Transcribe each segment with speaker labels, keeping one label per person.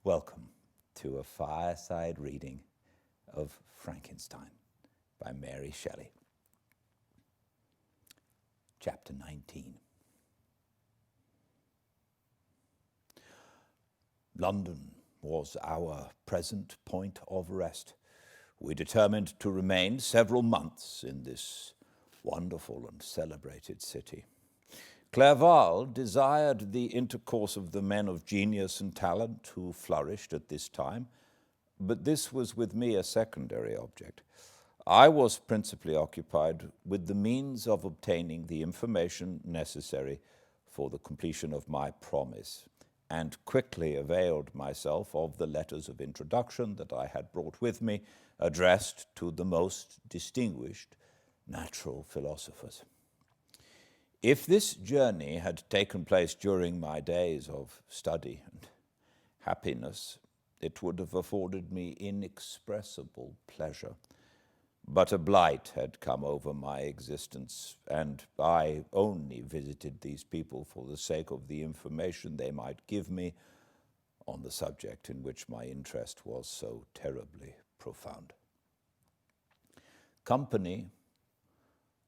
Speaker 1: Welcome to a fireside reading of Frankenstein by Mary Shelley. Chapter 19. London was our present point of rest. We determined to remain several months in this wonderful and celebrated city. Clerval desired the intercourse of the men of genius and talent who flourished at this time, but this was with me a secondary object. I was principally occupied with the means of obtaining the information necessary for the completion of my promise, and quickly availed myself of the letters of introduction that I had brought with me, addressed to the most distinguished natural philosophers. If this journey had taken place during my days of study and happiness, it would have afforded me inexpressible pleasure. But a blight had come over my existence, and I only visited these people for the sake of the information they might give me on the subject in which my interest was so terribly profound. Company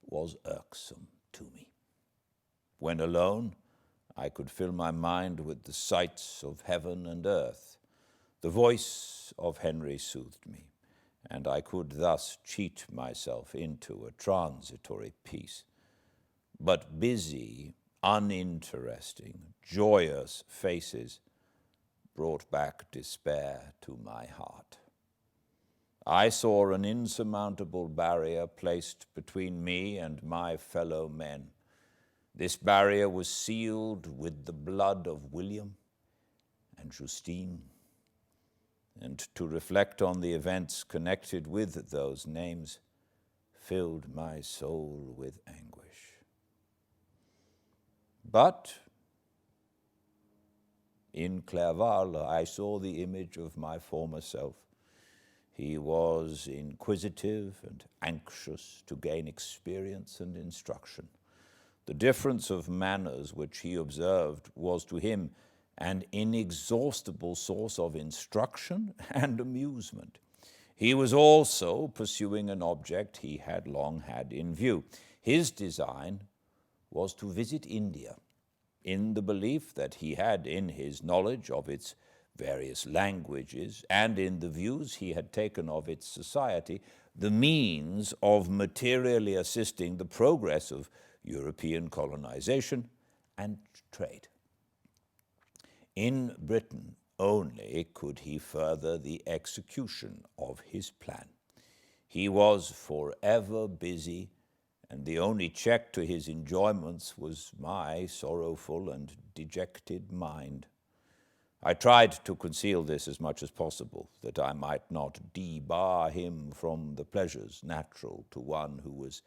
Speaker 1: was irksome to me. When alone, I could fill my mind with the sights of heaven and earth. The voice of Henry soothed me, and I could thus cheat myself into a transitory peace. But busy, uninteresting, joyous faces brought back despair to my heart. I saw an insurmountable barrier placed between me and my fellow men. This barrier was sealed with the blood of William and Justine, and to reflect on the events connected with those names filled my soul with anguish. But in Clerval I saw the image of my former self. He was inquisitive and anxious to gain experience and instruction. The difference of manners which he observed was to him an inexhaustible source of instruction and amusement. He was also pursuing an object he had long had in view. His design was to visit India, in the belief that he had, in his knowledge of its various languages and in the views he had taken of its society, the means of materially assisting the progress of European colonization and trade. In Britain only could he further the execution of his plan. He was forever busy, and the only check to his enjoyments was my sorrowful and dejected mind. I tried to conceal this as much as possible, that I might not debar him from the pleasures natural to one who was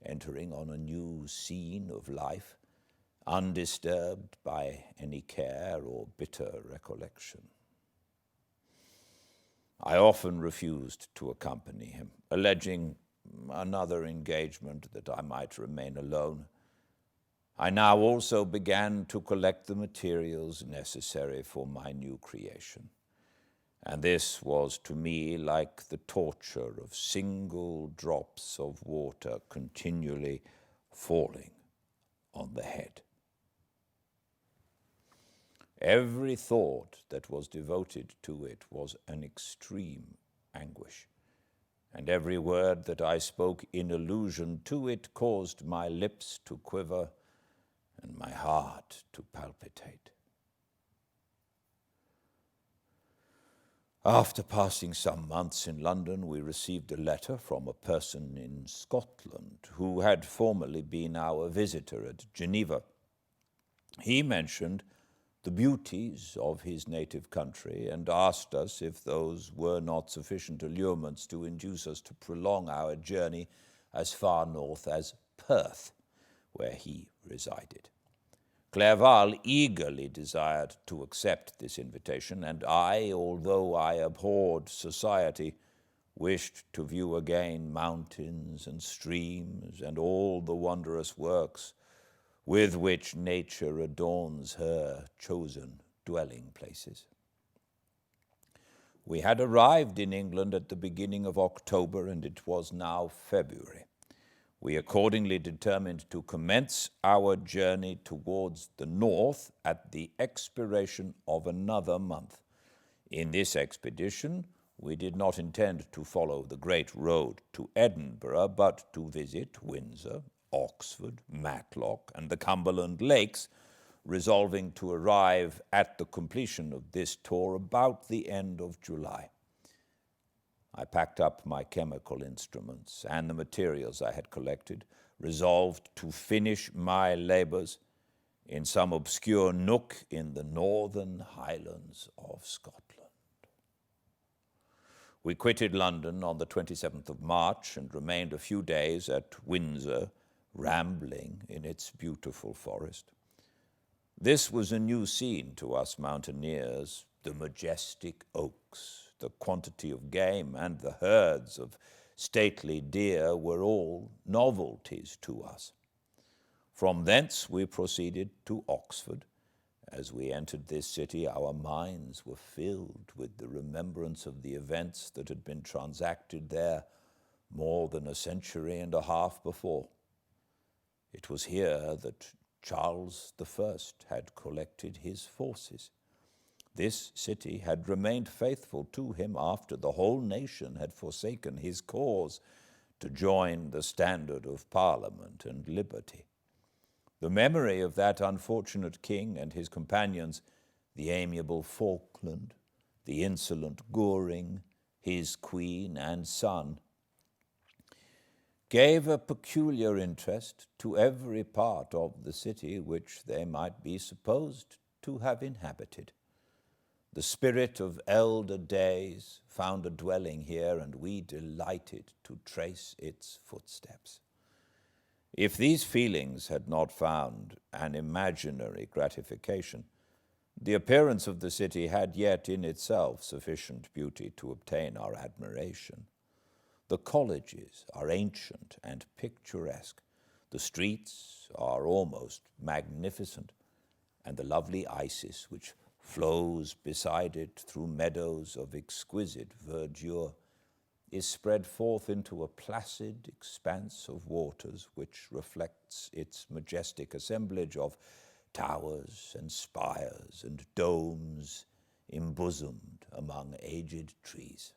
Speaker 1: entering on a new scene of life, undisturbed by any care or bitter recollection. I often refused to accompany him, alleging another engagement that I might remain alone. I now also began to collect the materials necessary for my new creation, and this was to me like the torture of single drops of water continually falling on the head. Every thought that was devoted to it was an extreme anguish, and every word that I spoke in allusion to it caused my lips to quiver and my heart to palpitate. After passing some months in London, we received a letter from a person in Scotland who had formerly been our visitor at Geneva. He mentioned the beauties of his native country and asked us if those were not sufficient allurements to induce us to prolong our journey as far north as Perth, where he resided. Clerval eagerly desired to accept this invitation, and I, although I abhorred society, wished to view again mountains and streams and all the wondrous works with which nature adorns her chosen dwelling places. We had arrived in England at the beginning of October, and it was now February. We accordingly determined to commence our journey towards the north at the expiration of another month. In this expedition, we did not intend to follow the great road to Edinburgh, but to visit Windsor, Oxford, Matlock, and the Cumberland Lakes, resolving to arrive at the completion of this tour about the end of July. I packed up my chemical instruments and the materials I had collected, resolved to finish my labors in some obscure nook in the northern highlands of Scotland. We quitted London on the 27th of March and remained a few days at Windsor, rambling in its beautiful forest. This was a new scene to us mountaineers, the majestic oaks, the quantity of game, and the herds of stately deer were all novelties to us. From thence we proceeded to Oxford. As we entered this city, our minds were filled with the remembrance of the events that had been transacted there more than a century and a half before. It was here that Charles I had collected his forces. This city had remained faithful to him after the whole nation had forsaken his cause to join the standard of Parliament and liberty. The memory of that unfortunate king and his companions, the amiable Falkland, the insolent Goring, his queen and son, gave a peculiar interest to every part of the city which they might be supposed to have inhabited. The spirit of elder days found a dwelling here, and we delighted to trace its footsteps. If these feelings had not found an imaginary gratification, the appearance of the city had yet in itself sufficient beauty to obtain our admiration. The colleges are ancient and picturesque, the streets are almost magnificent, and the lovely Isis, which flows beside it through meadows of exquisite verdure, is spread forth into a placid expanse of waters which reflects its majestic assemblage of towers and spires and domes embosomed among aged trees.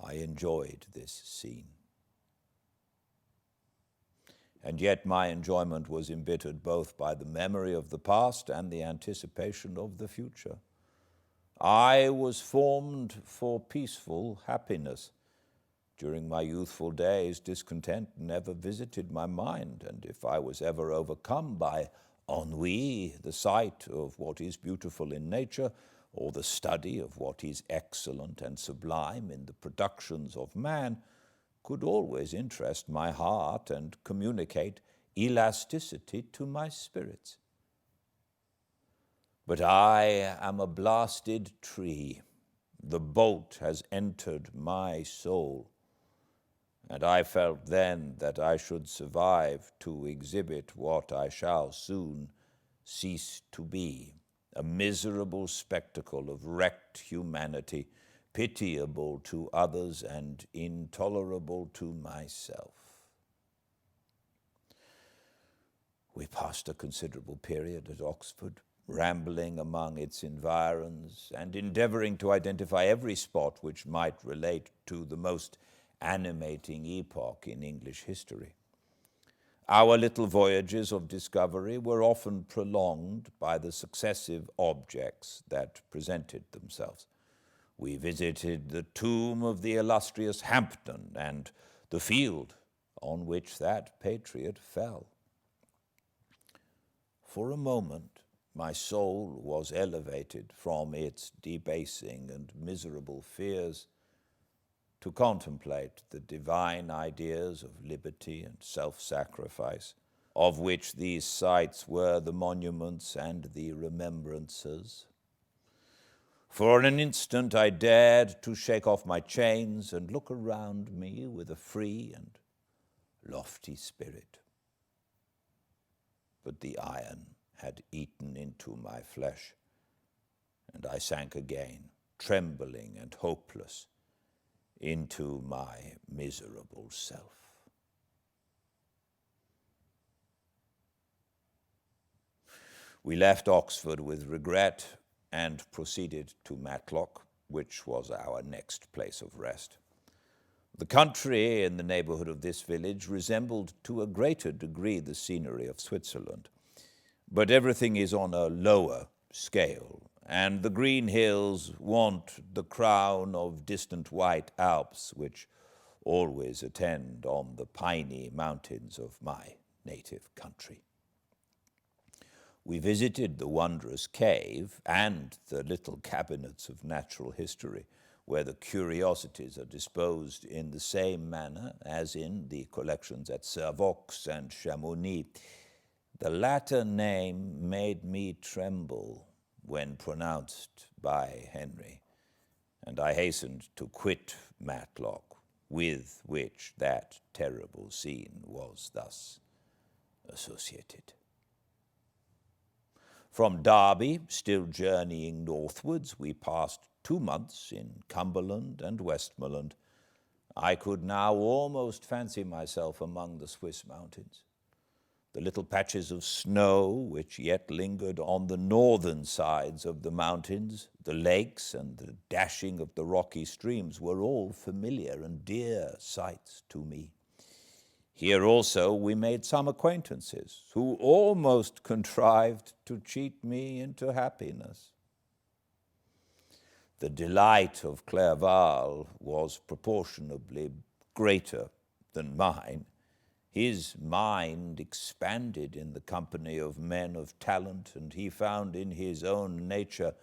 Speaker 1: I enjoyed this scene. And yet my enjoyment was embittered both by the memory of the past and the anticipation of the future. I was formed for peaceful happiness. During my youthful days, discontent never visited my mind, and if I was ever overcome by ennui, the sight of what is beautiful in nature, or the study of what is excellent and sublime in the productions of man, could always interest my heart and communicate elasticity to my spirits. But I am a blasted tree. The bolt has entered my soul, and I felt then that I should survive to exhibit what I shall soon cease to be, a miserable spectacle of wrecked humanity, pitiable to others and intolerable to myself. We passed a considerable period at Oxford, rambling among its environs and endeavoring to identify every spot which might relate to the most animating epoch in English history. Our little voyages of discovery were often prolonged by the successive objects that presented themselves. We visited the tomb of the illustrious Hampden and the field on which that patriot fell. For a moment, my soul was elevated from its debasing and miserable fears to contemplate the divine ideas of liberty and self-sacrifice, of which these sites were the monuments and the remembrances. For an instant I dared to shake off my chains and look around me with a free and lofty spirit. But the iron had eaten into my flesh, and I sank again trembling and hopeless, into my miserable self. We left Oxford with regret and proceeded to Matlock, which was our next place of rest. The country in the neighborhood of this village resembled to a greater degree the scenery of Switzerland, but everything is on a lower scale, and the green hills want the crown of distant white Alps which always attend on the piney mountains of my native country. We visited the wondrous cave and the little cabinets of natural history, where the curiosities are disposed in the same manner as in the collections at Servox and Chamonix. The latter name made me tremble when pronounced by Henry, and I hastened to quit Matlock, with which that terrible scene was thus associated. From Derby, still journeying northwards, we passed 2 months in Cumberland and Westmoreland. I could now almost fancy myself among the Swiss mountains. The little patches of snow which yet lingered on the northern sides of the mountains, the lakes and the dashing of the rocky streams were all familiar and dear sights to me. Here also we made some acquaintances who almost contrived to cheat me into happiness. The delight of Clerval was proportionably greater than mine. His mind expanded in the company of men of talent, and he found in his own nature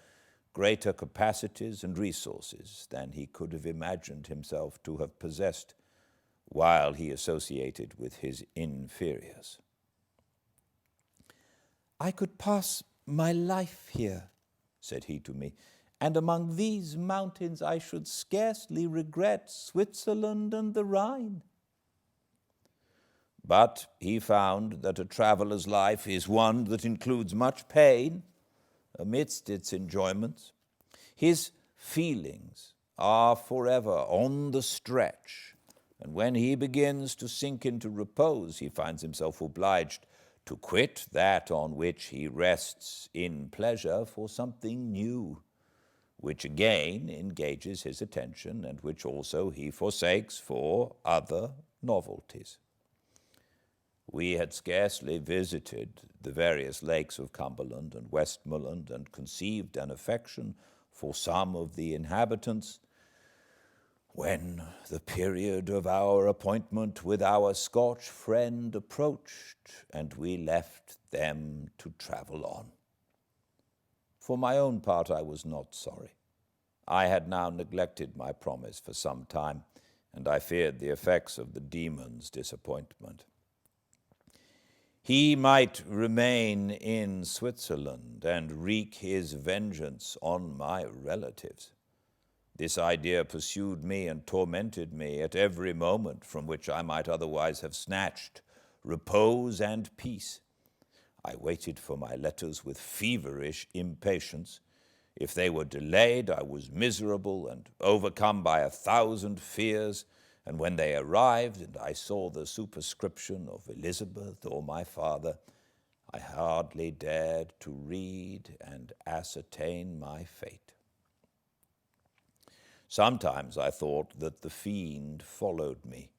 Speaker 1: greater capacities and resources than he could have imagined himself to have possessed while he associated with his inferiors. "I could pass my life here," said he to me, "and among these mountains I should scarcely regret Switzerland and the Rhine." But he found that a traveler's life is one that includes much pain amidst its enjoyments. His feelings are forever on the stretch, and when he begins to sink into repose, he finds himself obliged to quit that on which he rests in pleasure for something new, which again engages his attention and which also he forsakes for other novelties. We had scarcely visited the various lakes of Cumberland and Westmoreland and conceived an affection for some of the inhabitants when the period of our appointment with our Scotch friend approached, and we left them to travel on. For my own part, I was not sorry. I had now neglected my promise for some time, and I feared the effects of the demon's disappointment. He might remain in Switzerland and wreak his vengeance on my relatives. This idea pursued me and tormented me at every moment from which I might otherwise have snatched repose and peace. I waited for my letters with feverish impatience. If they were delayed, I was miserable and overcome by 1,000 fears, and when they arrived and I saw the superscription of Elizabeth or my father, I hardly dared to read and ascertain my fate. Sometimes I thought that the fiend followed me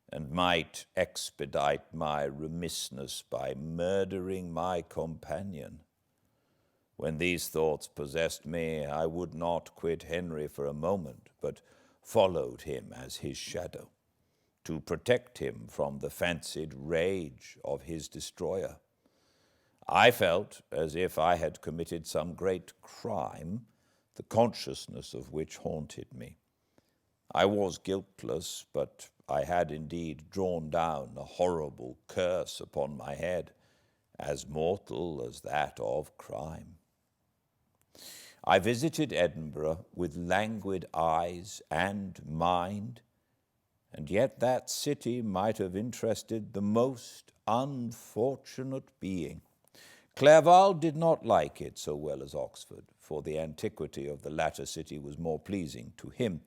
Speaker 1: and might expedite my remissness by murdering my companion. When these thoughts possessed me, I would not quit Henry for a moment, but followed him as his shadow, to protect him from the fancied rage of his destroyer. I felt as if I had committed some great crime, the consciousness of which haunted me. I was guiltless, but I had indeed drawn down a horrible curse upon my head, as mortal as that of crime. I visited Edinburgh with languid eyes and mind, and yet that city might have interested the most unfortunate being. Clerval did not like it so well as Oxford, for the antiquity of the latter city was more pleasing to him,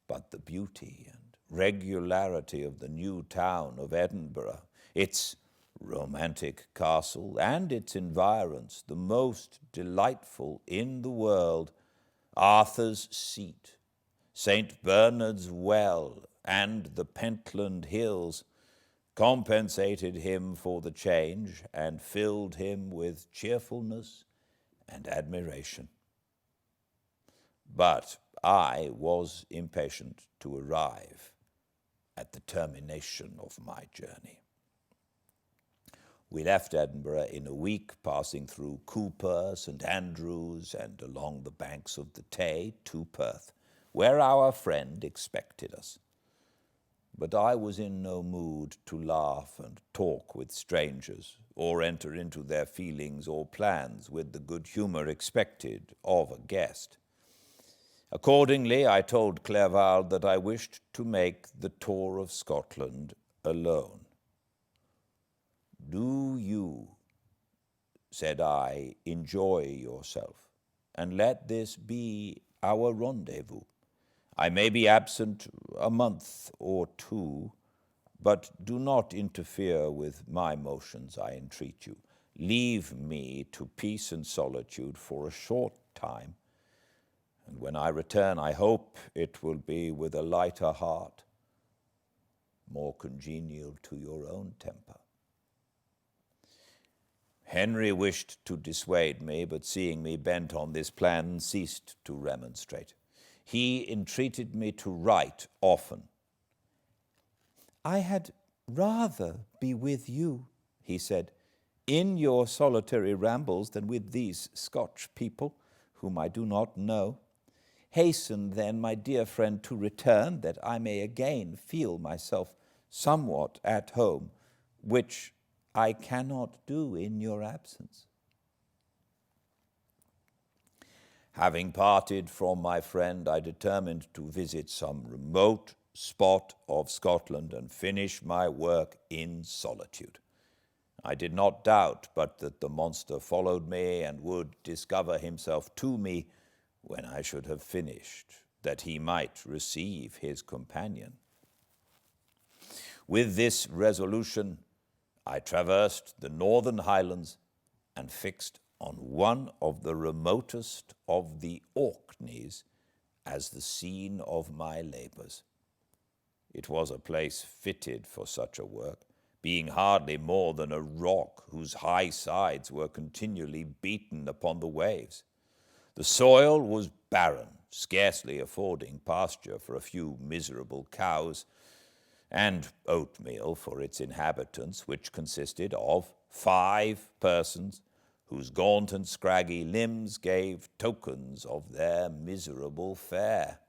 Speaker 1: but the beauty and regularity of the new town of Edinburgh, its romantic castle and its environs, the most delightful in the world, Arthur's Seat, St. Bernard's Well, and the Pentland Hills, compensated him for the change and filled him with cheerfulness and admiration. But I was impatient to arrive at the termination of my journey. We left Edinburgh in a week, passing through Cooper, St. Andrews, and along the banks of the Tay to Perth, where our friend expected us. But I was in no mood to laugh and talk with strangers, or enter into their feelings or plans with the good humor expected of a guest. Accordingly, I told Clerval that I wished to make the tour of Scotland alone. "Do you," said I, "enjoy yourself, and let this be our rendezvous. I may be absent a month or two, but do not interfere with my motions, I entreat you. Leave me to peace and solitude for a short time, and when I return, I hope it will be with a lighter heart, more congenial to your own temper." Henry wished to dissuade me, but seeing me bent on this plan, ceased to remonstrate. He entreated me to write often. "I had rather be with you," he said, "in your solitary rambles than with these Scotch people, whom I do not know. Hasten then, my dear friend, to return, that I may again feel myself somewhat at home, which I cannot do in your absence." Having parted from my friend, I determined to visit some remote spot of Scotland and finish my work in solitude. I did not doubt but that the monster followed me and would discover himself to me when I should have finished, that he might receive his companion. With this resolution, I traversed the northern highlands and fixed on one of the remotest of the Orkneys as the scene of my labors. It was a place fitted for such a work, being hardly more than a rock whose high sides were continually beaten upon the waves. The soil was barren, scarcely affording pasture for a few miserable cows, and oatmeal for its inhabitants, which consisted of 5 persons, whose gaunt and scraggy limbs gave tokens of their miserable fare.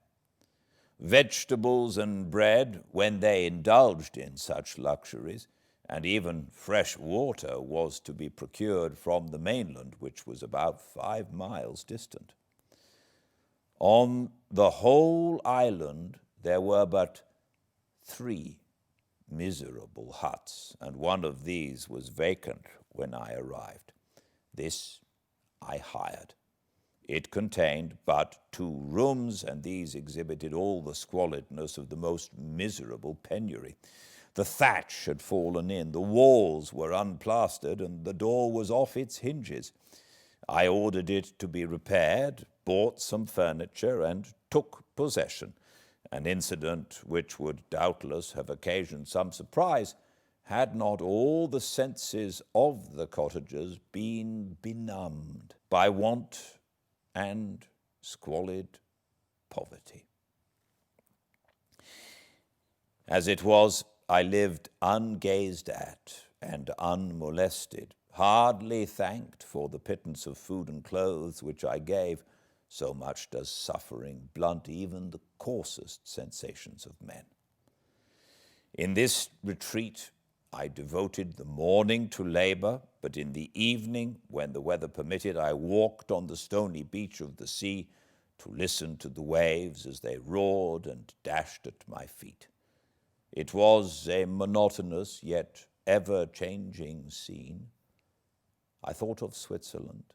Speaker 1: Vegetables and bread, when they indulged in such luxuries, and even fresh water was to be procured from the mainland, which was about 5 miles distant. On the whole island there were but 3 miserable huts, and one of these was vacant when I arrived. This I hired. It contained but 2 rooms, and these exhibited all the squalidness of the most miserable penury. The thatch had fallen in, the walls were unplastered, and the door was off its hinges. I ordered it to be repaired, bought some furniture, and took possession, an incident which would doubtless have occasioned some surprise had not all the senses of the cottagers been benumbed by want and squalid poverty. As it was, I lived ungazed at and unmolested, hardly thanked for the pittance of food and clothes which I gave, so much does suffering blunt even the coarsest sensations of men. In this retreat, I devoted the morning to labor, but in the evening, when the weather permitted, I walked on the stony beach of the sea to listen to the waves as they roared and dashed at my feet. It was a monotonous yet ever-changing scene. I thought of Switzerland.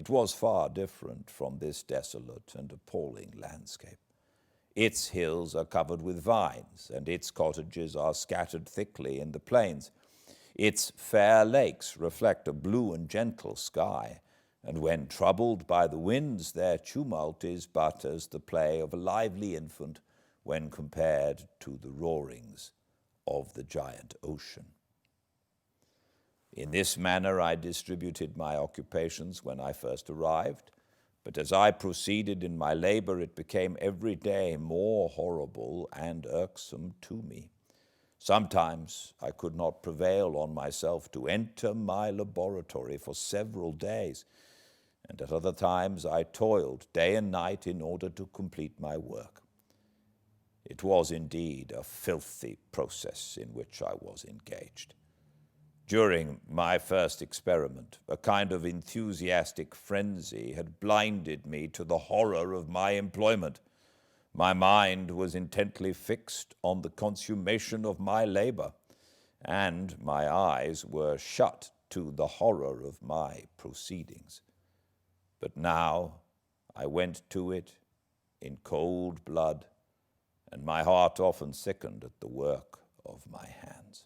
Speaker 1: It was far different from this desolate and appalling landscape. Its hills are covered with vines, and its cottages are scattered thickly in the plains. Its fair lakes reflect a blue and gentle sky, and when troubled by the winds, their tumult is but as the play of a lively infant when compared to the roarings of the giant ocean. In this manner I distributed my occupations when I first arrived, but as I proceeded in my labor, it became every day more horrible and irksome to me. Sometimes I could not prevail on myself to enter my laboratory for several days, and at other times I toiled day and night in order to complete my work. It was indeed a filthy process in which I was engaged. During my first experiment, a kind of enthusiastic frenzy had blinded me to the horror of my employment. My mind was intently fixed on the consummation of my labor, and my eyes were shut to the horror of my proceedings. But now I went to it in cold blood, and my heart often sickened at the work of my hands.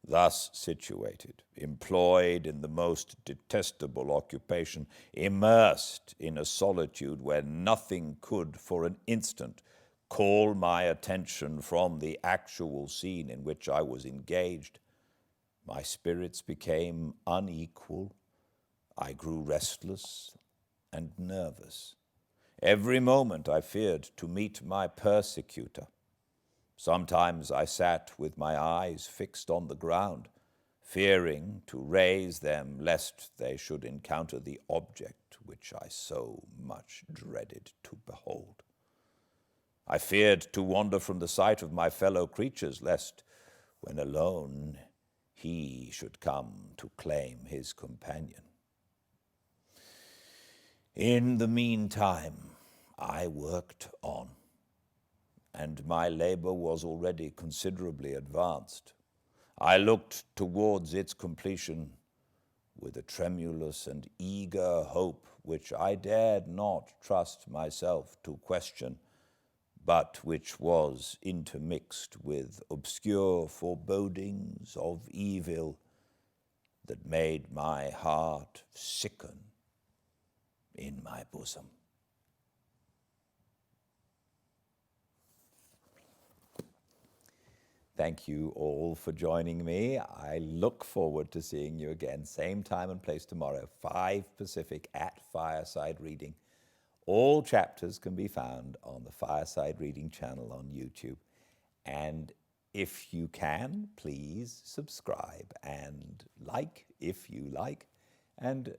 Speaker 1: Thus situated, employed in the most detestable occupation, immersed in a solitude where nothing could for an instant call my attention from the actual scene in which I was engaged, my spirits became unequal. I grew restless and nervous. Every moment I feared to meet my persecutor. Sometimes I sat with my eyes fixed on the ground, fearing to raise them lest they should encounter the object which I so much dreaded to behold. I feared to wander from the sight of my fellow creatures, lest, when alone, he should come to claim his companion. In the meantime, I worked on, and my labor was already considerably advanced. I looked towards its completion with a tremulous and eager hope which I dared not trust myself to question, but which was intermixed with obscure forebodings of evil that made my heart sicken in my bosom. Thank you all for joining me. I look forward to seeing you again, same time and place tomorrow, 5 Pacific at Fireside Reading. All chapters can be found on the Fireside Reading channel on YouTube. And if you can, please subscribe and like if you like, and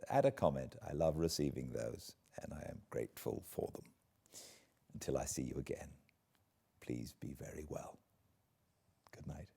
Speaker 1: add a comment. I love receiving those, and I am grateful for them. Until I see you again, please be very well. Good night.